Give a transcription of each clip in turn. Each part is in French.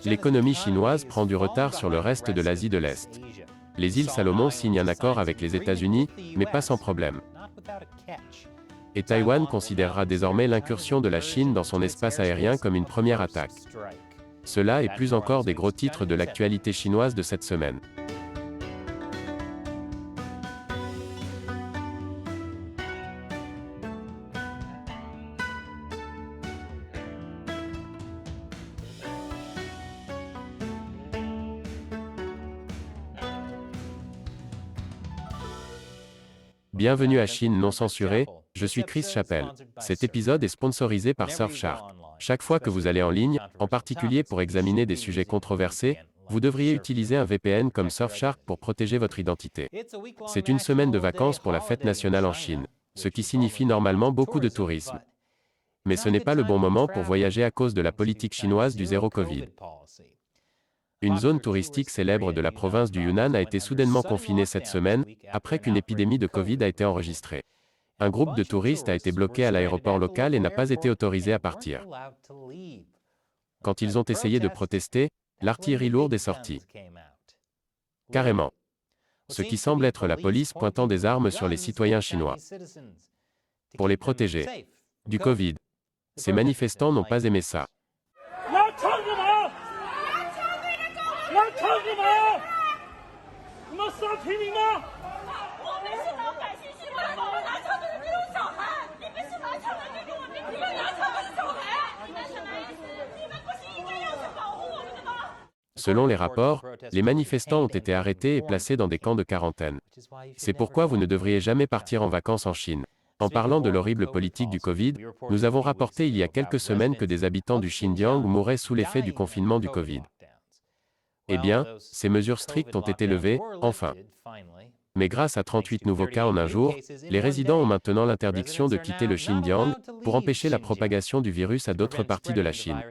L'économie chinoise prend du retard sur le reste de l'Asie de l'Est. Les îles Salomon signent un accord avec les États-Unis, mais pas sans problème. Et Taïwan considérera désormais l'incursion de la Chine dans son espace aérien comme une première attaque. Cela et plus encore des gros titres de l'actualité chinoise de cette semaine. Bienvenue à Chine non censurée, je suis Chris Chappell. Cet épisode est sponsorisé par Surfshark. Chaque fois que vous allez en ligne, en particulier pour examiner des sujets controversés, vous devriez utiliser un VPN comme Surfshark pour protéger votre identité. C'est une semaine de vacances pour la fête nationale en Chine, ce qui signifie normalement beaucoup de tourisme. Mais ce n'est pas le bon moment pour voyager à cause de la politique chinoise du zéro Covid. Une zone touristique célèbre de la province du Yunnan a été soudainement confinée cette semaine, après qu'une épidémie de Covid a été enregistrée. Un groupe de touristes a été bloqué à l'aéroport local et n'a pas été autorisé à partir. Quand ils ont essayé de protester, l'artillerie lourde est sortie. Carrément. Ce qui semble être la police pointant des armes sur les citoyens chinois. Pour les protéger du Covid. Ces manifestants n'ont pas aimé ça. Selon les rapports, les manifestants ont été arrêtés et placés dans des camps de quarantaine. C'est pourquoi vous ne devriez jamais partir en vacances en Chine. En parlant de l'horrible politique du Covid, nous avons rapporté il y a quelques semaines que des habitants du Xinjiang mouraient sous l'effet du confinement du Covid. Eh bien, ces mesures strictes ont été levées, enfin. Mais grâce à 38 nouveaux cas en un jour, les résidents ont maintenant l'interdiction de quitter le Xinjiang pour empêcher la propagation du virus à d'autres parties de la Chine.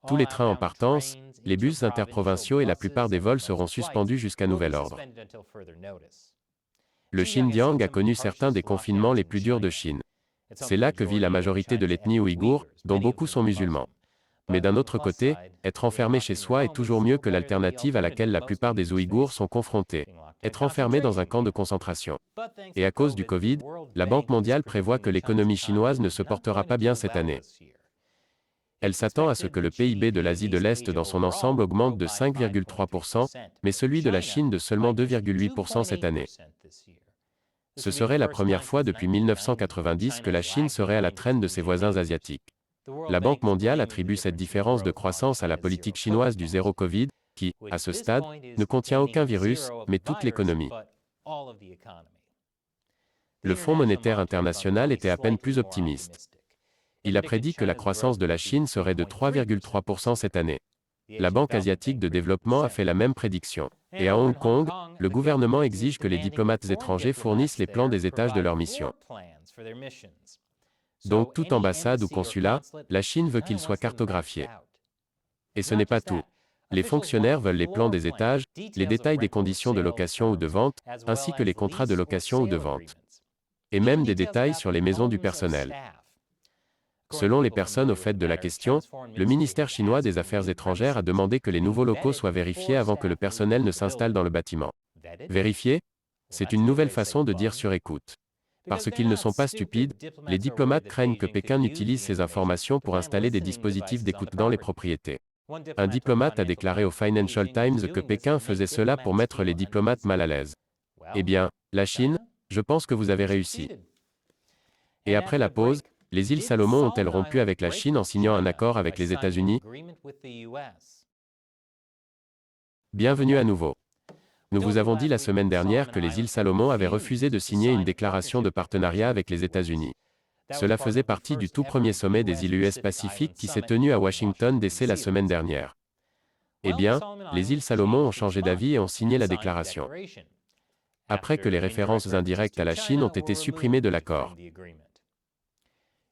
Tous les trains en partance, les bus interprovinciaux et la plupart des vols seront suspendus jusqu'à nouvel ordre. Le Xinjiang a connu certains des confinements les plus durs de Chine. C'est là que vit la majorité de l'ethnie ouïghour, dont beaucoup sont musulmans. Mais d'un autre côté, être enfermé chez soi est toujours mieux que l'alternative à laquelle la plupart des Ouïghours sont confrontés, être enfermé dans un camp de concentration. Et à cause du Covid, la Banque mondiale prévoit que l'économie chinoise ne se portera pas bien cette année. Elle s'attend à ce que le PIB de l'Asie de l'Est dans son ensemble augmente de 5,3%, mais celui de la Chine de seulement 2,8% cette année. Ce serait la première fois depuis 1990 que la Chine serait à la traîne de ses voisins asiatiques. La Banque mondiale attribue cette différence de croissance à la politique chinoise du zéro Covid, qui, à ce stade, ne contient aucun virus, mais toute l'économie. Le Fonds monétaire international était à peine plus optimiste. Il a prédit que la croissance de la Chine serait de 3,3% cette année. La Banque asiatique de développement a fait la même prédiction. Et à Hong Kong, le gouvernement exige que les diplomates étrangers fournissent les plans des étages de leur mission. Donc toute ambassade ou consulat, la Chine veut qu'ils soient cartographiés. Et ce n'est pas tout. Les fonctionnaires veulent les plans des étages, les détails des conditions de location ou de vente, ainsi que les contrats de location ou de vente. Et même des détails sur les maisons du personnel. Selon les personnes au fait de la question, le ministère chinois des Affaires étrangères a demandé que les nouveaux locaux soient vérifiés avant que le personnel ne s'installe dans le bâtiment. Vérifier? C'est une nouvelle façon de dire sur écoute. Parce qu'ils ne sont pas stupides, les diplomates craignent que Pékin utilise ces informations pour installer des dispositifs d'écoute dans les propriétés. Un diplomate a déclaré au Financial Times que Pékin faisait cela pour mettre les diplomates mal à l'aise. Eh bien, la Chine, je pense que vous avez réussi. Et après la pause, les îles Salomon ont-elles rompu avec la Chine en signant un accord avec les États-Unis? Bienvenue à nouveau. Nous vous avons dit la semaine dernière que les îles Salomon avaient refusé de signer une déclaration de partenariat avec les États-Unis. Cela faisait partie du tout premier sommet des îles US Pacifique qui s'est tenu à Washington DC la semaine dernière. Eh bien, les îles Salomon ont changé d'avis et ont signé la déclaration. Après que les références indirectes à la Chine ont été supprimées de l'accord.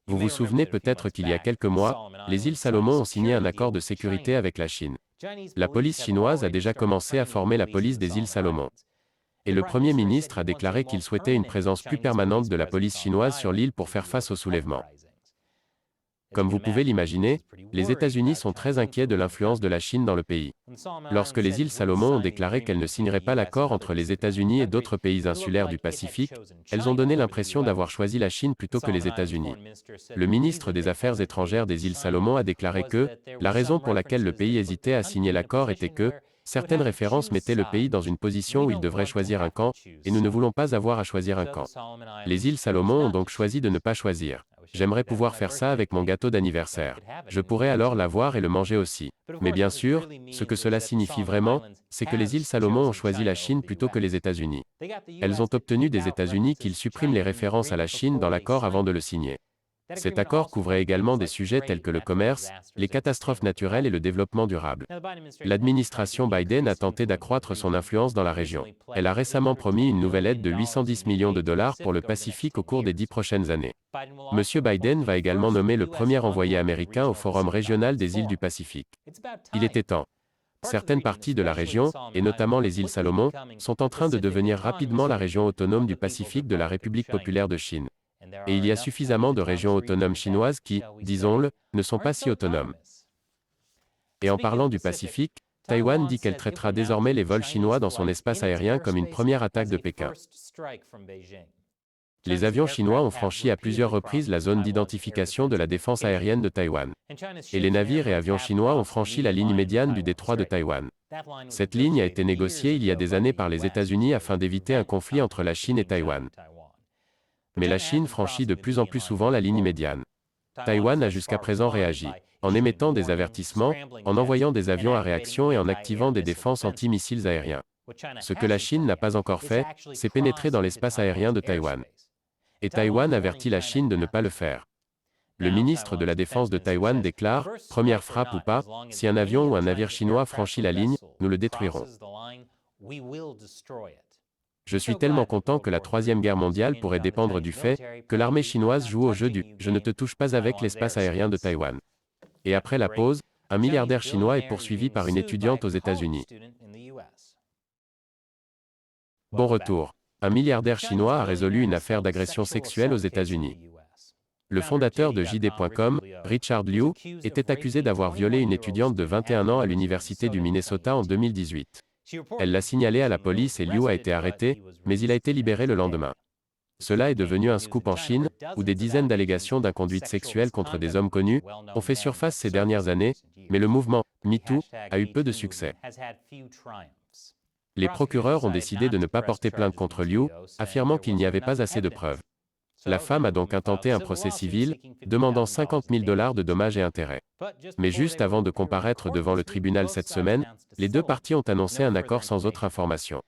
Vous vous souvenez peut-être qu'il y a quelques mois, les îles Salomon ont signé un accord de sécurité avec la Chine. La police chinoise a déjà commencé à former la police des îles Salomon. Et le Premier ministre a déclaré qu'il souhaitait une présence plus permanente de la police chinoise sur l'île pour faire face au soulèvement. Comme vous pouvez l'imaginer, les États-Unis sont très inquiets de l'influence de la Chine dans le pays. Lorsque les îles Salomon ont déclaré qu'elles ne signeraient pas l'accord entre les États-Unis et d'autres pays insulaires du Pacifique, elles ont donné l'impression d'avoir choisi la Chine plutôt que les États-Unis. Le ministre des Affaires étrangères des îles Salomon a déclaré que, la raison pour laquelle le pays hésitait à signer l'accord était que, certaines références mettaient le pays dans une position où il devrait choisir un camp, et nous ne voulons pas avoir à choisir un camp. Les îles Salomon ont donc choisi de ne pas choisir. J'aimerais pouvoir faire ça avec mon gâteau d'anniversaire. Je pourrais alors l'avoir et le manger aussi. Mais bien sûr, ce que cela signifie vraiment, c'est que les îles Salomon ont choisi la Chine plutôt que les États-Unis. Elles ont obtenu des États-Unis qu'ils suppriment les références à la Chine dans l'accord avant de le signer. Cet accord couvrait également des sujets tels que le commerce, les catastrophes naturelles et le développement durable. L'administration Biden a tenté d'accroître son influence dans la région. Elle a récemment promis une nouvelle aide de 810 millions de dollars pour le Pacifique au cours des 10 prochaines années. Monsieur Biden va également nommer le premier envoyé américain au Forum régional des îles du Pacifique. Il était temps. Certaines parties de la région, et notamment les îles Salomon, sont en train de devenir rapidement la région autonome du Pacifique de la République populaire de Chine. Et il y a suffisamment de régions autonomes chinoises qui, disons-le, ne sont pas si autonomes. Et en parlant du Pacifique, Taïwan dit qu'elle traitera désormais les vols chinois dans son espace aérien comme une première attaque de Pékin. Les avions chinois ont franchi à plusieurs reprises la zone d'identification de la défense aérienne de Taïwan. Et les navires et avions chinois ont franchi la ligne médiane du détroit de Taïwan. Cette ligne a été négociée il y a des années par les États-Unis afin d'éviter un conflit entre la Chine et Taïwan. Mais la Chine franchit de plus en plus souvent la ligne médiane. Taïwan a jusqu'à présent réagi, en émettant des avertissements, en envoyant des avions à réaction et en activant des défenses anti-missiles aériens. Ce que la Chine n'a pas encore fait, c'est pénétrer dans l'espace aérien de Taïwan. Et Taïwan avertit la Chine de ne pas le faire. Le ministre de la Défense de Taïwan déclare, « Première frappe ou pas, si un avion ou un navire chinois franchit la ligne, nous le détruirons. » Je suis tellement content que la Troisième Guerre mondiale pourrait dépendre du fait que l'armée chinoise joue au jeu du « je ne te touche pas avec l'espace aérien de Taïwan ». Et après la pause, un milliardaire chinois est poursuivi par une étudiante aux États-Unis. Bon retour. Un milliardaire chinois a résolu une affaire d'agression sexuelle aux États-Unis. Le fondateur de JD.com, Richard Liu, était accusé d'avoir violé une étudiante de 21 ans à l'université du Minnesota en 2018. Elle l'a signalé à la police et Liu a été arrêté, mais il a été libéré le lendemain. Cela est devenu un scoop en Chine, où des dizaines d'allégations d'inconduite sexuelle contre des hommes connus ont fait surface ces dernières années, mais le mouvement MeToo a eu peu de succès. Les procureurs ont décidé de ne pas porter plainte contre Liu, affirmant qu'il n'y avait pas assez de preuves. La femme a donc intenté un procès civil, demandant 50 000 $ de dommages et intérêts. Mais juste avant de comparaître devant le tribunal cette semaine, les deux parties ont annoncé un accord sans autre information.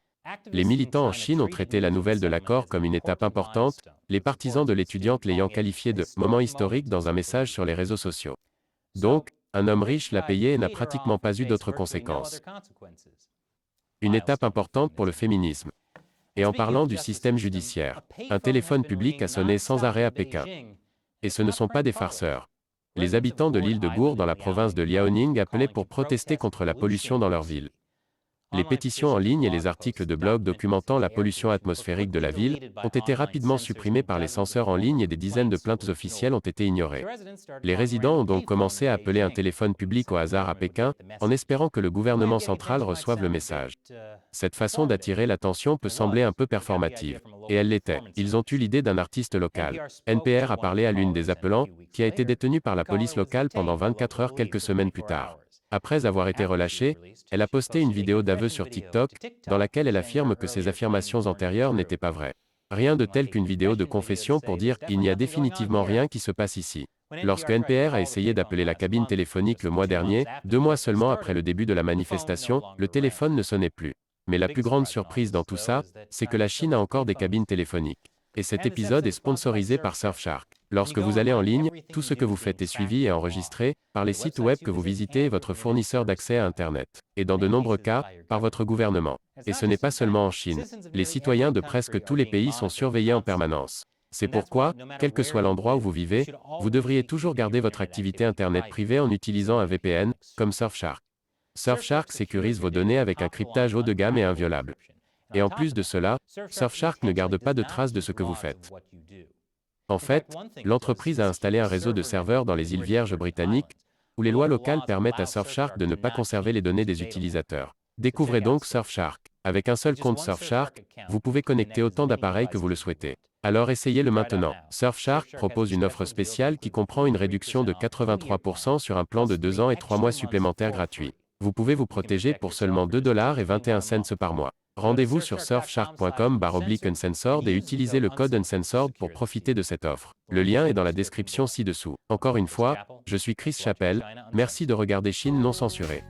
Les militants en Chine ont traité la nouvelle de l'accord comme une étape importante, les partisans de l'étudiante l'ayant qualifié de « moment historique » dans un message sur les réseaux sociaux. Donc, un homme riche l'a payé et n'a pratiquement pas eu d'autres conséquences. Une étape importante pour le féminisme. Et en parlant du système judiciaire, un téléphone public a sonné sans arrêt à Pékin. Et ce ne sont pas des farceurs. Les habitants de l'île de Gour dans la province de Liaoning appelaient pour protester contre la pollution dans leur ville. Les pétitions en ligne et les articles de blog documentant la pollution atmosphérique de la ville ont été rapidement supprimés par les censeurs en ligne et des dizaines de plaintes officielles ont été ignorées. Les résidents ont donc commencé à appeler un téléphone public au hasard à Pékin, en espérant que le gouvernement central reçoive le message. Cette façon d'attirer l'attention peut sembler un peu performative. Et elle l'était. Ils ont eu l'idée d'un artiste local. NPR a parlé à l'une des appelants, qui a été détenue par la police locale pendant 24 heures quelques semaines plus tard. Après avoir été relâchée, elle a posté une vidéo d'aveu sur TikTok, dans laquelle elle affirme que ses affirmations antérieures n'étaient pas vraies. Rien de tel qu'une vidéo de confession pour dire « il n'y a définitivement rien qui se passe ici ». Lorsque NPR a essayé d'appeler la cabine téléphonique le mois dernier, 2 mois seulement après le début de la manifestation, le téléphone ne sonnait plus. Mais la plus grande surprise dans tout ça, c'est que la Chine a encore des cabines téléphoniques. Et cet épisode est sponsorisé par Surfshark. Lorsque vous allez en ligne, tout ce que vous faites est suivi et enregistré par les sites web que vous visitez et votre fournisseur d'accès à Internet. Et dans de nombreux cas, par votre gouvernement. Et ce n'est pas seulement en Chine. Les citoyens de presque tous les pays sont surveillés en permanence. C'est pourquoi, quel que soit l'endroit où vous vivez, vous devriez toujours garder votre activité Internet privée en utilisant un VPN, comme Surfshark. Surfshark sécurise vos données avec un cryptage haut de gamme et inviolable. Et en plus de cela, Surfshark ne garde pas de traces de ce que vous faites. En fait, l'entreprise a installé un réseau de serveurs dans les îles Vierges britanniques, où les lois locales permettent à Surfshark de ne pas conserver les données des utilisateurs. Découvrez donc Surfshark. Avec un seul compte Surfshark, vous pouvez connecter autant d'appareils que vous le souhaitez. Alors essayez-le maintenant. Surfshark propose une offre spéciale qui comprend une réduction de 83% sur un plan de 2 ans et 3 mois supplémentaires gratuits. Vous pouvez vous protéger pour seulement 2,21 $ par mois. Rendez-vous sur surfshark.com/uncensored et utilisez le code uncensored pour profiter de cette offre. Le lien est dans la description ci-dessous. Encore une fois, je suis Chris Chappell, merci de regarder Chine non censurée.